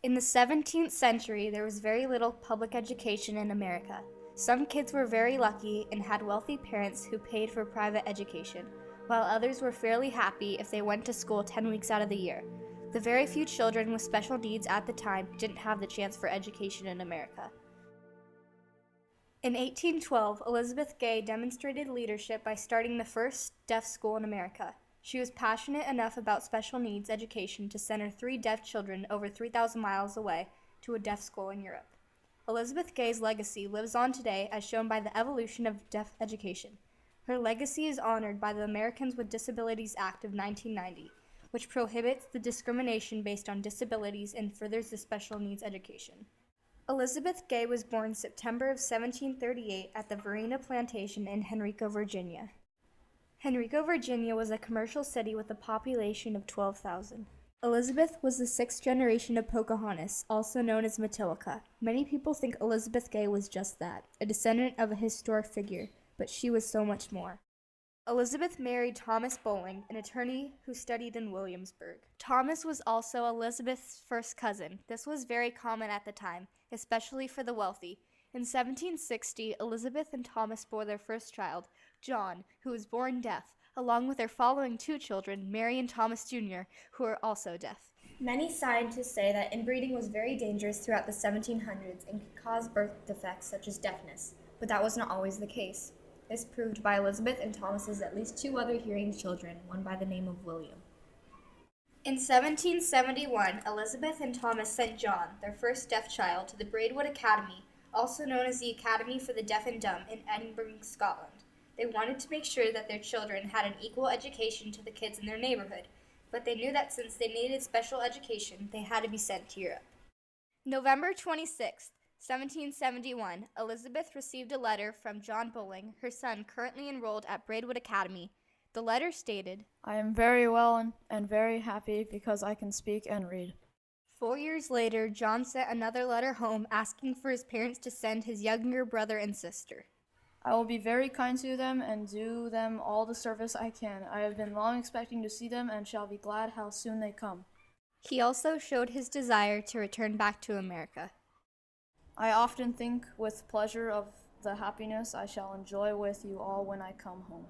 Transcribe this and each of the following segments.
In the 17th century, there was very little public education in America. Some kids were very lucky and had wealthy parents who paid for private education, while others were fairly happy if they went to school 10 weeks out of the year. The very few children with special needs at the time didn't have the chance for education in America. In 1812, Elizabeth Gay demonstrated leadership by starting the first deaf school in America. She was passionate enough about special needs education to send her 3 deaf children over 3,000 miles away to a deaf school in Europe. Elizabeth Gay's legacy lives on today as shown by the evolution of deaf education. Her legacy is honored by the Americans with Disabilities Act of 1990, which prohibits the discrimination based on disabilities and furthers the special needs education. Elizabeth Gay was born September of 1738 at the Varina Plantation in Henrico, Virginia. Henrico, Virginia was a commercial city with a population of 12,000. Elizabeth was the 6th generation of Pocahontas, also known as Matilica. Many people think Elizabeth Gay was just that, a descendant of a historic figure, but she was so much more. Elizabeth married Thomas Bowling, an attorney who studied in Williamsburg. Thomas was also Elizabeth's first cousin. This was very common at the time, especially for the wealthy. In 1760, Elizabeth and Thomas bore their first child, John, who was born deaf, along with their following 2 children, Mary and Thomas Jr., who are also deaf. Many scientists say that inbreeding was very dangerous throughout the 1700s and could cause birth defects such as deafness, but that was not always the case. This proved by Elizabeth and Thomas's at least 2 other hearing children, one by the name of William. In 1771, Elizabeth and Thomas sent John, their first deaf child, to the Braidwood Academy, also known as the Academy for the Deaf and Dumb, in Edinburgh, Scotland. They wanted to make sure that their children had an equal education to the kids in their neighborhood, but they knew that since they needed special education, they had to be sent to Europe. November 26, 1771, Elizabeth received a letter from John Bowling, her son currently enrolled at Braidwood Academy. The letter stated, "I am very well and very happy because I can speak and read." 4 years later, John sent another letter home asking for his parents to send his younger brother and sister. "I will be very kind to them and do them all the service I can. I have been long expecting to see them and shall be glad how soon they come." He also showed his desire to return back to America. "I often think with pleasure of the happiness I shall enjoy with you all when I come home."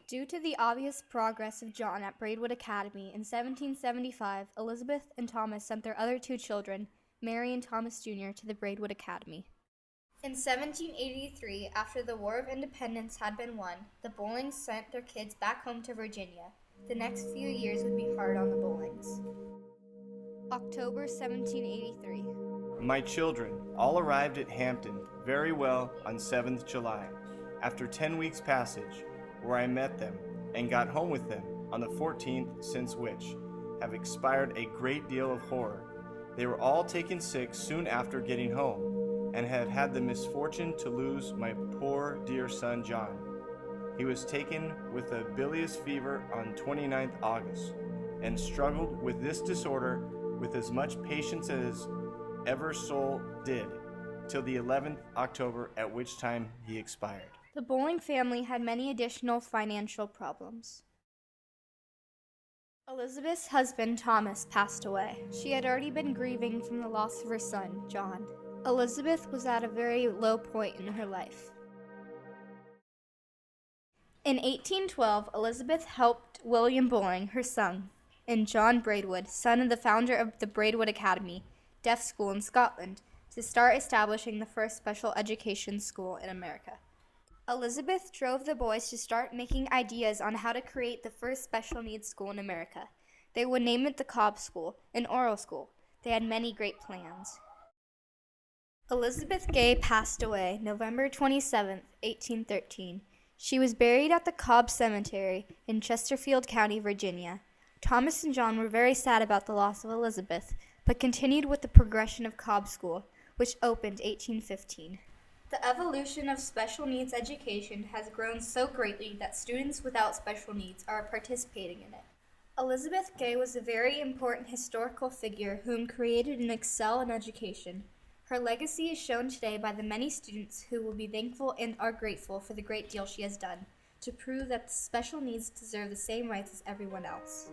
Due to the obvious progress of John at Braidwood Academy, in 1775, Elizabeth and Thomas sent their other 2 children, Mary and Thomas Jr., to the Braidwood Academy. In 1783, after the War of Independence had been won, the Bowlings sent their kids back home to Virginia. The next few years would be hard on the Bowlings. October 1783. My children all arrived at Hampton very well on 7th July, after 10 weeks' passage, where I met them and got home with them on the 14th, since which have expired a great deal of horror. They were all taken sick soon after getting home, and had had the misfortune to lose my poor dear son John. He was taken with a bilious fever on 29th August, and struggled with this disorder with as much patience as ever soul did, till the 11th October, at which time he expired. The Bowling family had many additional financial problems. Elizabeth's husband, Thomas, passed away. She had already been grieving from the loss of her son, John. Elizabeth was at a very low point in her life. In 1812, Elizabeth helped William Bowling, her son, and John Braidwood, son of the founder of the Braidwood Academy, deaf school in Scotland, to start establishing the first special education school in America. Elizabeth drove the boys to start making ideas on how to create the first special needs school in America. They would name it the Cobb School, an oral school. They had many great plans. Elizabeth Gay passed away November 27, 1813. She was buried at the Cobb Cemetery in Chesterfield County, Virginia. Thomas and John were very sad about the loss of Elizabeth, but continued with the progression of Cobb School, which opened 1815. The evolution of special needs education has grown so greatly that students without special needs are participating in it. Elizabeth Gay was a very important historical figure whom created an excel in education. Her legacy is shown today by the many students who will be thankful and are grateful for the great deal she has done to prove that special needs deserve the same rights as everyone else.